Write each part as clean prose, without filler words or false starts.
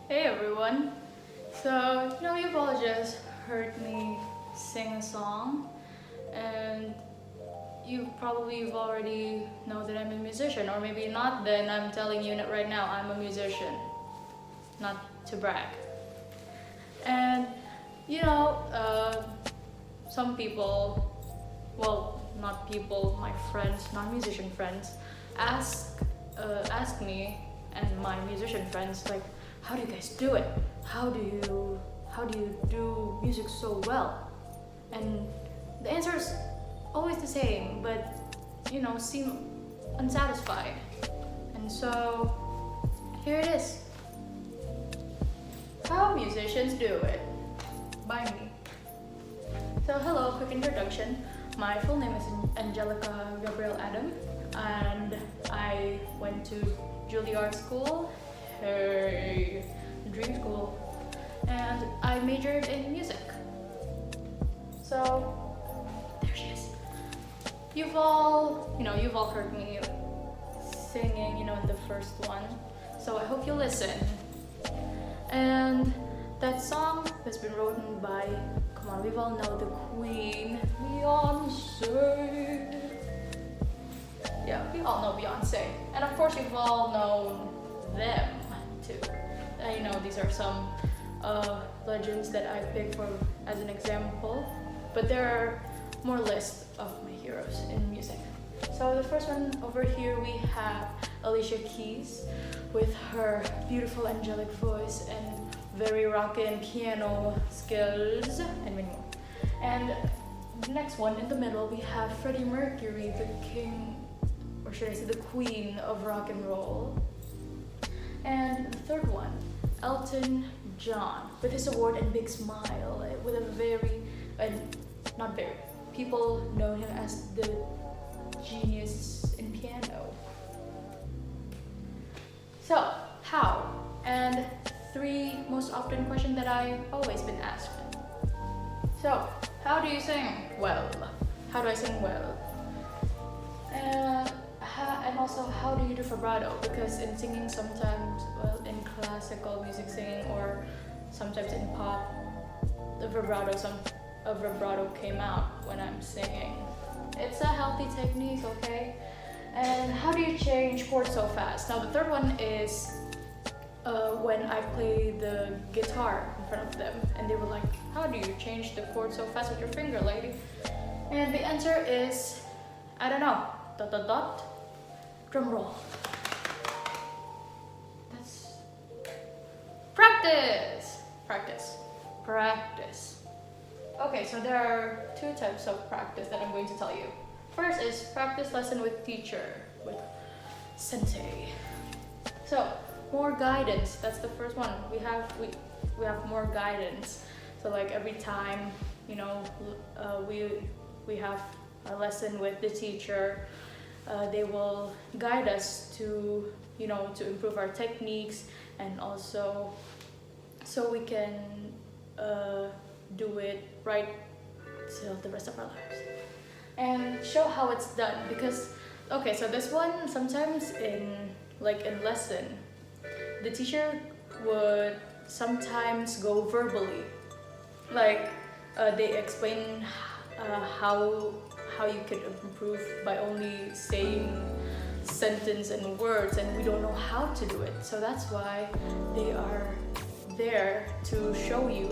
Hey everyone. So, you've all just heard me sing a song, and you've already know that I'm a musician, or maybe not, then I'm telling you right now I'm a musician. Not to brag. And, you know, some people, well, not people, my friends, non-musician friends, ask me and my musician friends, like, how do you guys do it? How do you do music so well? And the answer is always the same, but seem unsatisfied. And so here it is. How musicians do it by me. So hello, quick introduction. My full name is Angelica Gabrielle Adam, and I went to Juilliard School, her dream school, and I majored in music. So there she is. You've all heard me singing, in the first one. So I hope you listen. And that song has been written by, come on, we've all know the Queen, Beyonce. Yeah, we all know Beyonce. And of course, you've all known them too. These are some legends that I picked as an example, but there are more lists of my heroes in music. So the first one over here, we have Alicia Keys with her beautiful angelic voice and very rockin' piano skills and many more. And the next one in the middle, we have Freddie Mercury, the king, or should I say the queen of rock and roll. And the third one, Elton John, with his award and big smile, with a people know him as the genius in piano. So, how? And three most often question that I've always been asked. So, how do you sing well? How do I sing well? And also, how do you do vibrato? Because in singing sometimes, in classical music singing or sometimes in pop, a vibrato came out when I'm singing. It's a healthy technique, okay? And how do you change chords so fast? Now the third one is when I play the guitar in front of them, and they were like, how do you change the chords so fast with your finger, lady? And the answer is, I don't know, ... drum roll. That's practice. Okay, so there are two types of practice that I'm going to tell you. First is practice lesson with teacher, with sensei. So more guidance, that's the first one. We have more guidance. So like every time, we have a lesson with the teacher, they will guide us to improve our techniques, and also so we can do it right till the rest of our lives, and show how it's done. Because so this one, sometimes in lesson, the teacher would sometimes go verbally, they explain how you can improve by only saying sentence and words, and we don't know how to do it. So that's why they are there to show you,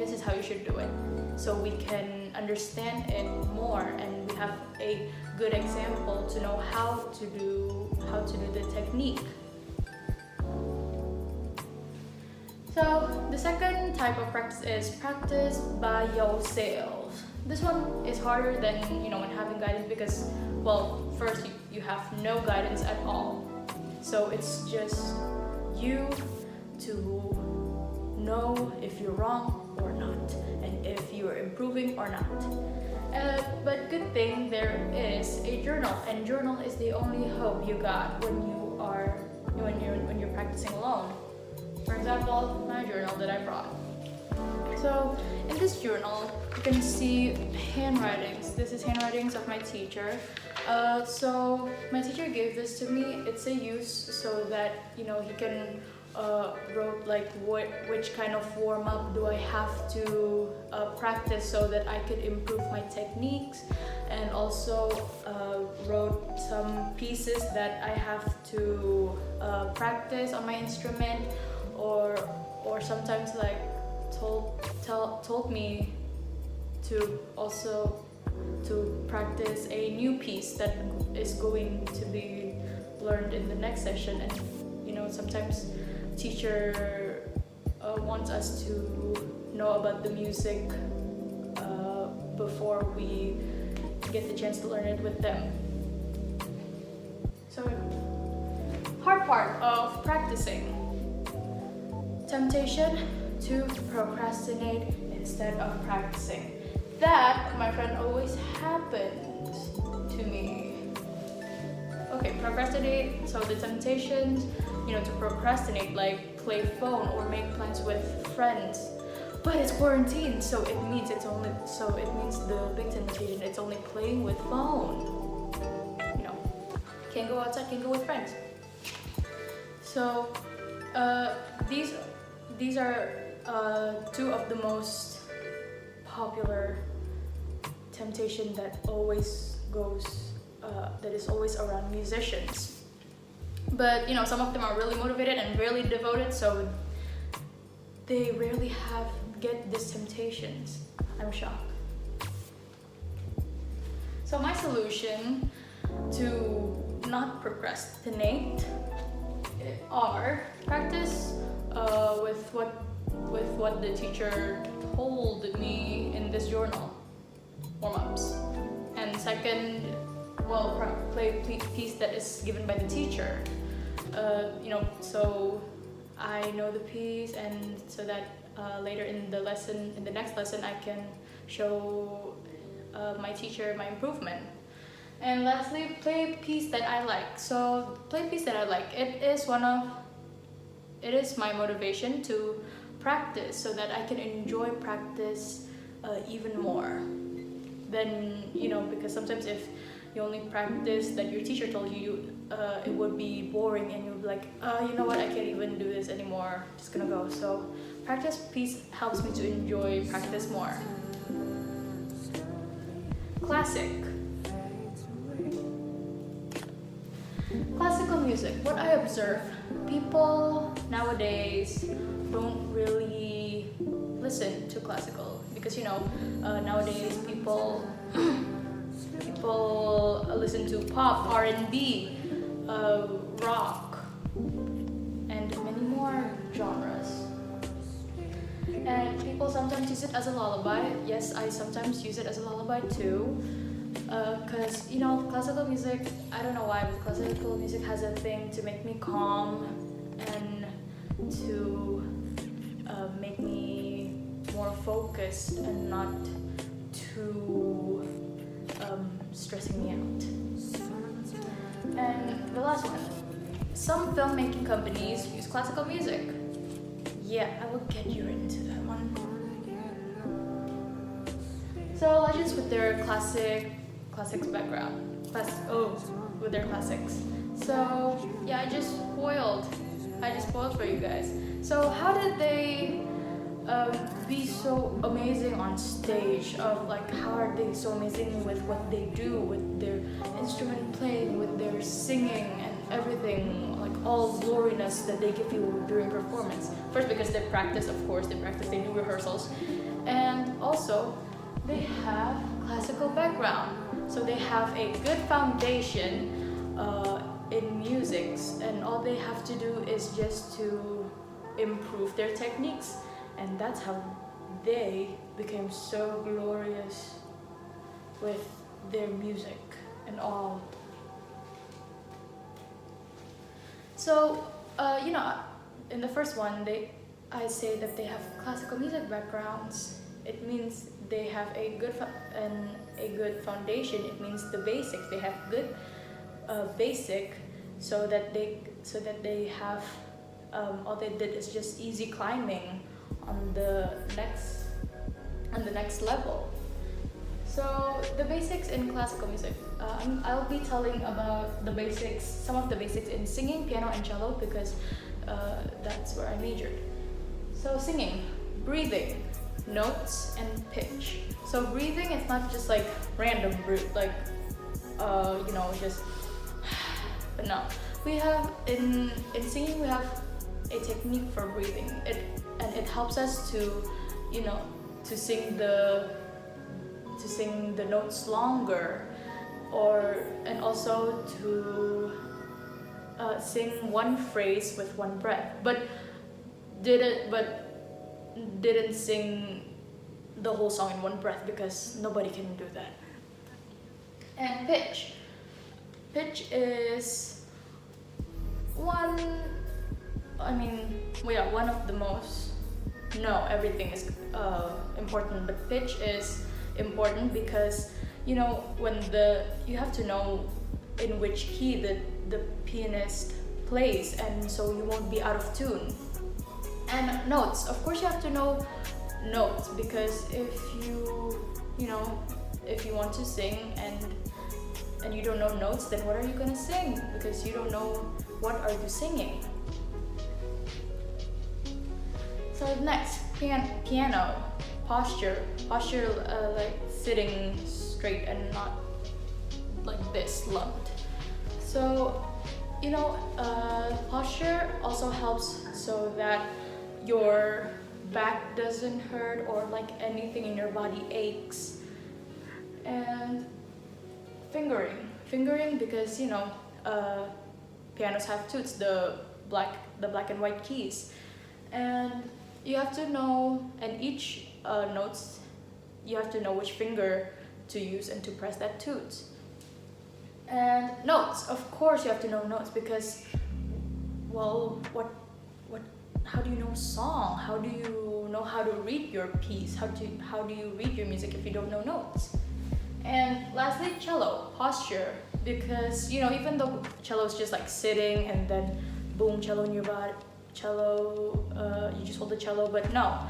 this is how you should do it, so we can understand it more, and we have a good example to know how to do the technique. So the second type of practice is practice by yourself. This one is harder than when having guidance, because first you have no guidance at all, so it's just you to know if you're wrong or not, and if you're improving or not. But good thing there is a journal, and journal is the only hope you got when you're practicing alone. For example, my journal that I brought. So in this journal, you can see handwritings. This is handwritings of my teacher. So my teacher gave this to me. It's a use so that he can wrote like which kind of warm-up do I have to practice so that I could improve my techniques, and also wrote some pieces that I have to practice on my instrument, or sometimes like told me to also to practice a new piece that is going to be learned in the next session. And sometimes teacher wants us to know about the music before we get the chance to learn it with them. So hard part of practicing: temptation to procrastinate instead of practicing. That, my friend, always happened to me. Okay, procrastinate. So the temptations, to procrastinate, like play phone or make plans with friends. But it's quarantine, so it means the big temptation, it's only playing with phone. Can't go outside, can't go with friends. So these are two of the most popular temptation that is always around musicians. But some of them are really motivated and really devoted, so they rarely get these temptations. I'm shocked. So my solution to not procrastinate are practice with what the teacher told me in this journal, warm-ups. And second, play piece that is given by the teacher. So I know the piece, and so that later in the next lesson, I can show my teacher my improvement. And lastly, play a piece that I like. So play a piece that I like. It is my motivation to practice so that I can enjoy practice even more. Then because sometimes if you only practice that your teacher told you, it would be boring, and you'll be like, you know what, I can't even do this anymore, just gonna go. So practice piece helps me to enjoy practice more. Classical music. What I observe, people nowadays don't really listen to classical because nowadays people listen to pop, R&B, rock, and many more genres. And people sometimes use it as a lullaby. Yes, I sometimes use it as a lullaby too. Because classical music, I don't know why, but classical music has a thing to make me calm and to make me more focused and not too stressing me out. And the last one, some filmmaking companies use classical music. Yeah, I will get you into that one. So legends with their classics background, with their classics. So yeah, I just spoiled for you guys. So how did they be so amazing on stage? How are they so amazing with what they do, with their instrument playing, with their singing and everything, like all gloriness that they give you during performance? First, because they practice, of course, they do rehearsals, and also they have classical background, so they have a good foundation in music, and all they have to do is just to improve their techniques, and that's how they became so glorious with their music and all. So in the first one, I say that they have classical music backgrounds. It means they have a good foundation. It means the basics. They have good basic, so that they have all they did is just easy climbing on the next level. So the basics in classical music. I'll be telling about some of the basics in singing, piano, and cello, because that's where I majored. So singing, breathing, notes, and pitch. So breathing, it's not just like random breath, like just. But no, we have in singing we have a technique for breathing. It helps us to sing the notes longer, and also to sing one phrase with one breath, but didn't sing the whole song in one breath, because nobody can do that. And pitch is one of the most. No, everything is important, but pitch is important because when you have to know in which key the pianist plays, and so you won't be out of tune. And notes, of course you have to know notes, because if you want to sing and you don't know notes, then what are you gonna sing? Because you don't know what are you singing. So next, piano, posture, like sitting straight and not like this, slumped. So posture also helps so that your back doesn't hurt or like anything in your body aches. And fingering because pianos have toots, the black and white keys, and you have to know, and each notes you have to know which finger to use and to press that toot. And notes, of course you have to know notes, because how do you know song? How do you know how to read your piece? How do you read your music if you don't know notes? And lastly, cello, posture, because even though cello is just like sitting and then boom, cello in your body, you just hold the cello, but no,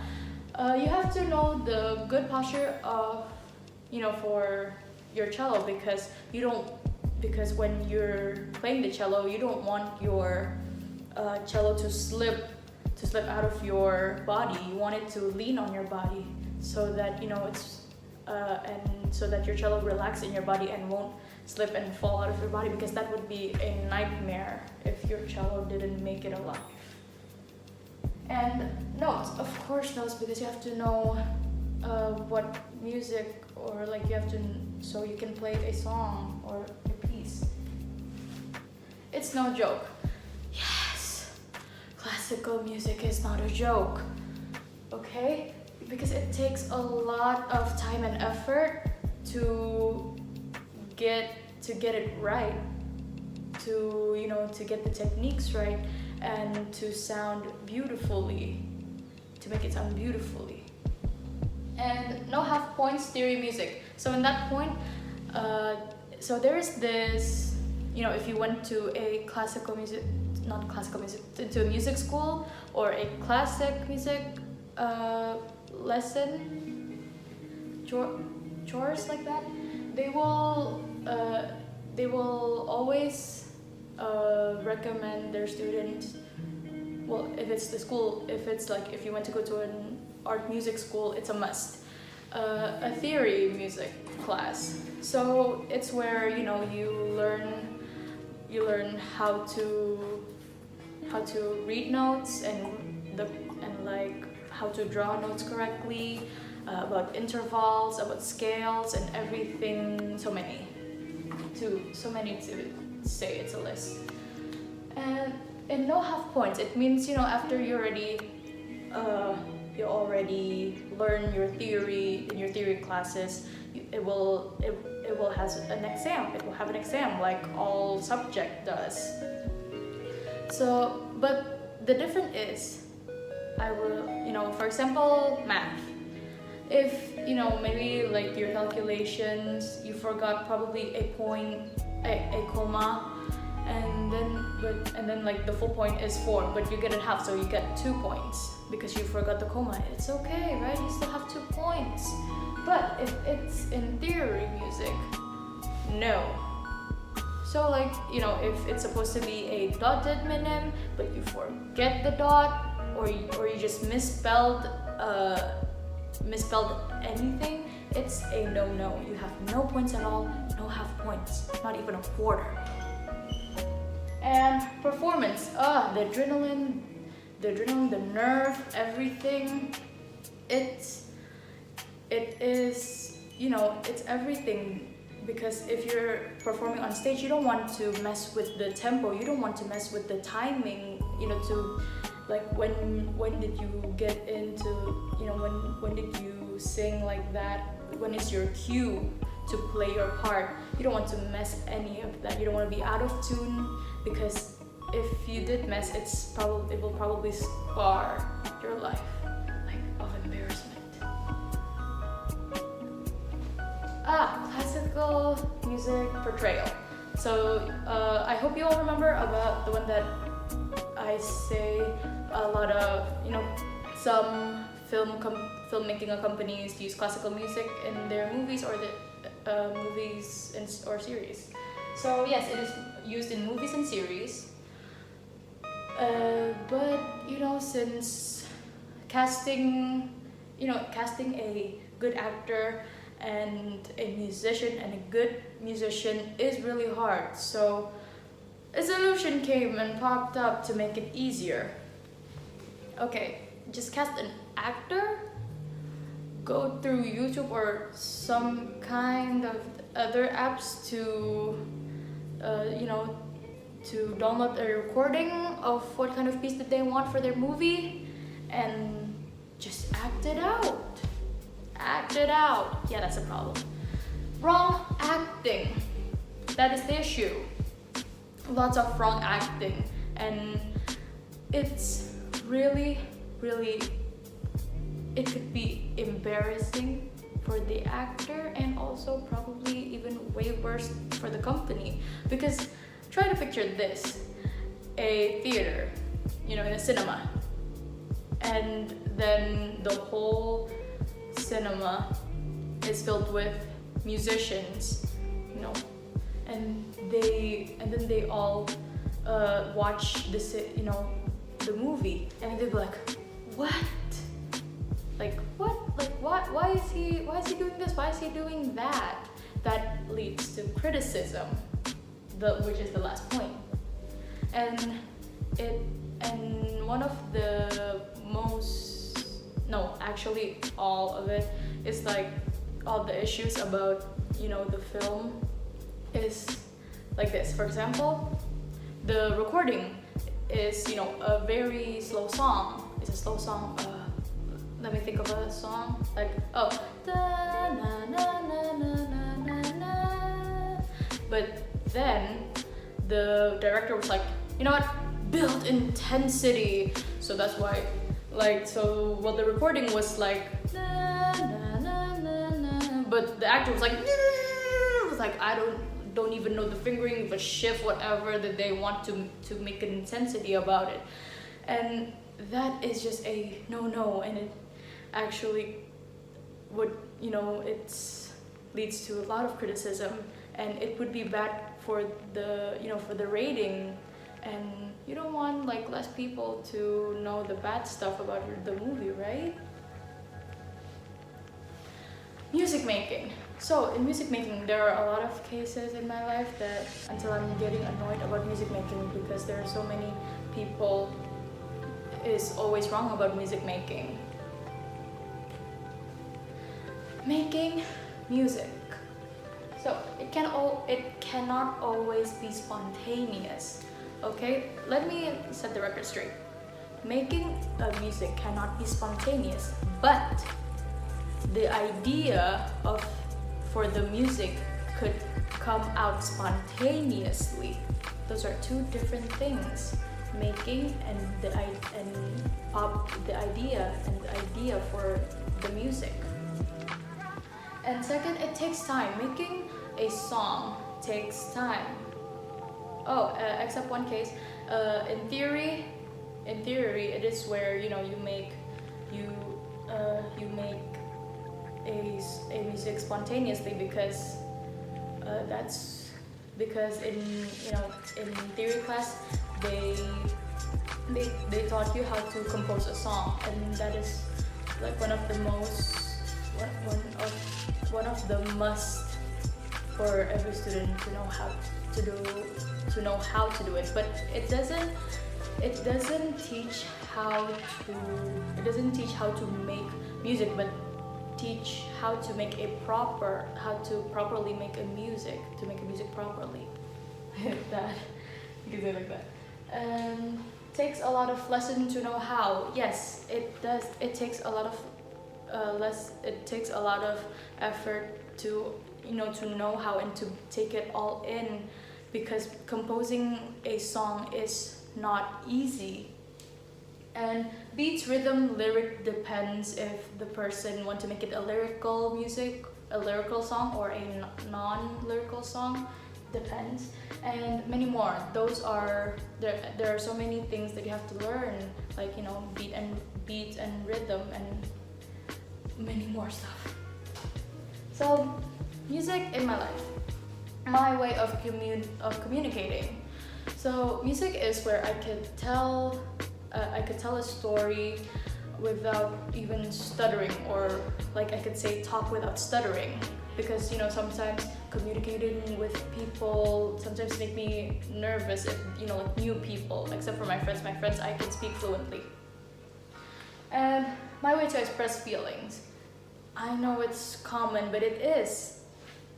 you have to know the good posture of for your cello, because when you're playing the cello, you don't want your cello to slip out of your body. You want it to lean on your body, so that it's and so that your cello relax in your body and won't slip and fall out of your body, because that would be a nightmare if your cello didn't make it alive. And notes, of course notes, because you have to know what music, or like you have to, so you can play a song or a piece. It's no joke. Yes, classical music is not a joke, okay? Because it takes a lot of time and effort to get it right, to get the techniques right, and to sound beautifully, to make it sound beautifully. And no half points theory music. So in that point, so there is this, if you went to a to a music school or a classic music lesson, chores like that, they will always recommend their students. Well, if it's the school, if you went to go to an art music school, it's a must. A theory music class. So it's where you learn how to read notes and like how to draw notes correctly, about intervals, about scales, and everything. So many to say. It's a list. And no half points. It means after you already learn your theory in your theory classes, it will have an exam. It will have an exam like all subject does. So, but the difference is, I will, for example, math. If maybe like your calculations, you forgot probably a point, a comma, and then like the full point is 4, but you get it half, so you get 2 points because you forgot the comma. It's okay, right? You still have 2 points. But if it's in theory music, no. So like, if it's supposed to be a dotted minim, but you forget the dot, or you just misspelled anything, it's a no. You have no points at all, no half points, not even a quarter. And performance, the adrenaline, the nerve, everything. It is, it's everything. Because if you're performing on stage, you don't want to mess with the tempo, you don't want to mess with the timing, to like when did you get into, when did you sing like that, when is your cue to play your part. You don't want to mess any of that. You don't want to be out of tune, because if you did mess, it will probably scar your life, like of embarrassment. Classical music portrayal. So I hope you all remember about the one that I say a lot of, some filmmaking companies use classical music in their movies or the movies or series. So yes, it is used in movies and series. But since casting a good actor and a musician and a good musician is really hard, so a solution came and popped up to make it easier. Okay, just cast an actor, go through YouTube or some kind of other apps to to download a recording of what kind of piece that they want for their movie, and just act it out. Yeah, that's a problem. Wrong acting, that is the issue. Lots of wrong acting, and it's really, it could be embarrassing for the actor, and also probably even way worse for the company. Because try to picture this, a theater, in a cinema, and then the whole cinema is filled with musicians, and then they all watch the movie, and they'll be like, what? Like what? Like what? Why is he doing this? Why is he doing that? That leads to criticism, which is the last point. And one of the actually all of it is like all the issues about the film is like this. For example, the recording is a very slow song. It's a slow song. Let me think of a song, like da na na na na na na. But then the director was like, build intensity. So that's why, the recording was like na na na na na, but the actor was like I don't even know the fingering, but shift whatever that they want to make an intensity about it, and that is just a no, and it actually would it leads to a lot of criticism, and it would be bad for the for the rating, and you don't want less people to know the bad stuff about the movie, right? Music making. So in music making, there are a lot of cases in my life that until I'm getting annoyed about music making, because there are so many people is always wrong about music making. Making music. So it cannot always be spontaneous. Okay, let me set the record straight. Making music cannot be spontaneous, but the idea for the music could come out spontaneously. Those are two different things. Making and the idea for the music. And second, it takes time. Making a song takes time. Except one case. In theory, it is where you make a music spontaneously, because because in in theory class they they taught you how to compose a song, and that is like one of the must for every student to know how to do it. But it doesn't teach how to make music, but teach how to properly make a music, properly. That, you can say it like that. And takes a lot of lesson to know how. Yes, it does. It takes a lot of effort to know how and to take it all in, because composing a song is not easy. And beats, rhythm, lyric depends if the person want to make it a lyrical song or a non-lyrical song, depends, and many more. There are so many things that you have to learn, like beat and rhythm and many more stuff. So music in my life, my way of communicating. So music is where I could tell a story without even stuttering, or like I could say talk without stuttering, because sometimes communicating with people sometimes make me nervous if like new people, except for my friends I can speak fluently. And my way to express feelings, I know it's common, but it is,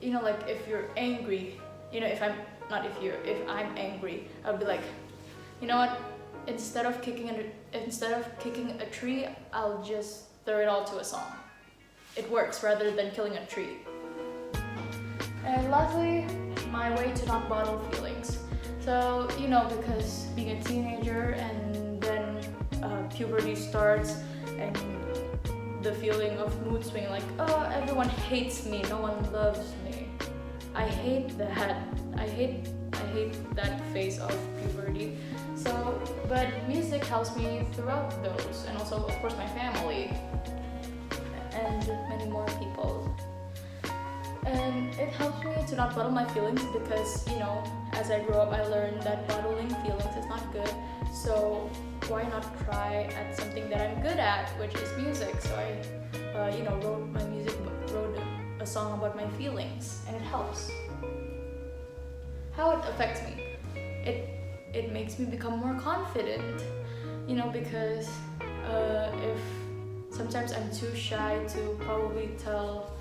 like if you're angry, if I'm angry, I'll be like, you know what, instead of kicking a tree, I'll just throw it all to a song. It works rather than killing a tree. And lastly, my way to not bottle feelings. So, because being a teenager and then puberty starts, and the feeling of mood swing, like, oh, everyone hates me, no one loves me. I hate that. I hate that phase of puberty. So, but music helps me throughout those, and also, of course, my family and many more people. And it helps me to not bottle my feelings, because as I grow up, I learned that bottling feelings is not good. So why not try at something that I'm good at, which is music? So I wrote a song about my feelings, and it helps. How it affects me, it makes me become more confident, because if sometimes I'm too shy to probably tell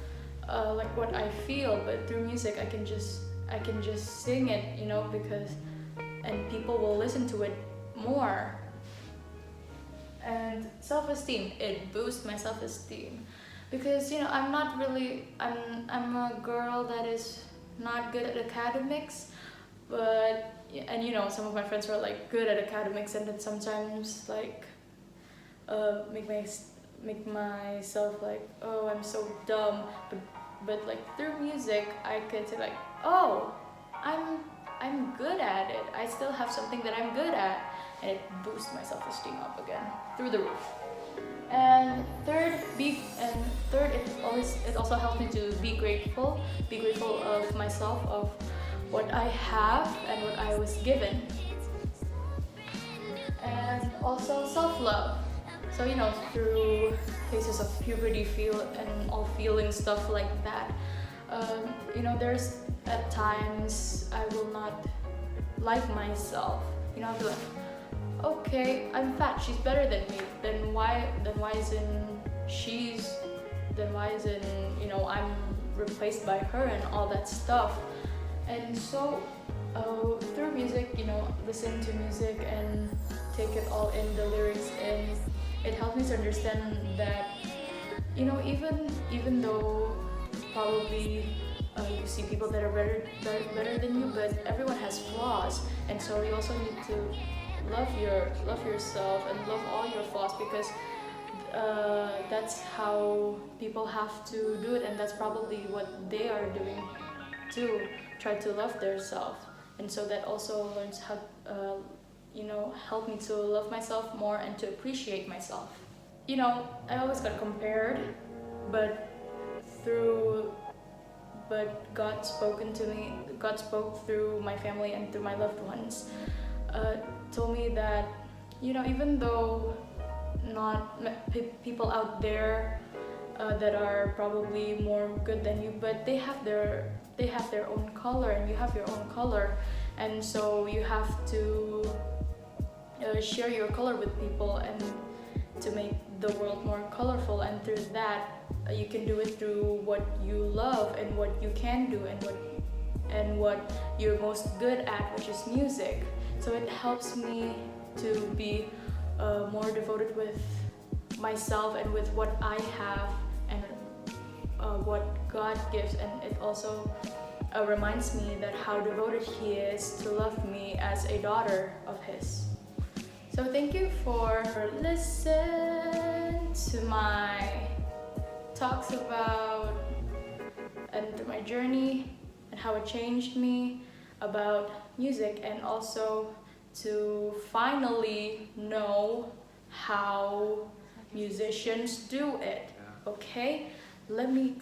like what I feel, but through music I can just sing it, because and people will listen to it more. And self-esteem, it boosts my self-esteem, because I'm not really, I'm a girl that is not good at academics, but and some of my friends are like good at academics, and then sometimes like make myself like, oh, I'm so dumb, but like through music I could say like, oh, I'm good at it, I still have something that I'm good at, and it boosts my self-esteem up again through the roof. And third, it also helps me to be grateful of myself, of what I have and what I was given. And also self-love. So through phases of puberty, and all feeling stuff like that, there's at times I will not like myself. I'll be like, okay, I'm fat, she's better than me, then why isn't I'm replaced by her, and all that stuff. And so through music, listen to music and take it all in, the lyrics, and it helps me to understand that even though probably you see people that are better than you, but everyone has flaws, and so you also need to love yourself and love all your flaws, because that's how people have to do it, and that's probably what they are doing to try to love their self. And so that also learns how help me to love myself more and to appreciate myself. I always got compared, but through but God spoke through my family and through my loved ones, told me that, even though not people out there that are probably more good than you, but they have their own color, and you have your own color, and so you have to share your color with people and to make the world more colorful. And through that, you can do it through what you love and what you can do and what you're most good at, which is music. So it helps me to be more devoted with myself and with what I have and what God gives. And it also reminds me that how devoted He is to love me as a daughter of His. So thank you for listening to my talks about and through my journey and how it changed me about music, and also to finally know how musicians do it. Okay, let me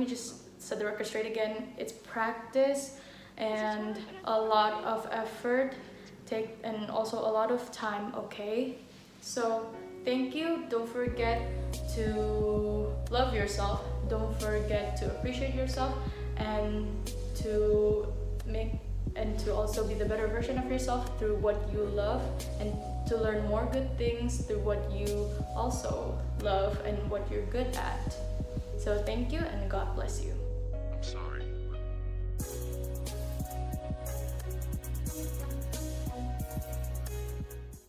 just set the record straight again. It's practice and a lot of effort, and also a lot of time. Okay, so thank you. Don't forget to love yourself. Don't forget to appreciate yourself, and to also be the better version of yourself through what you love, and to learn more good things through what you also love and what you're good at. So thank you, and God bless you.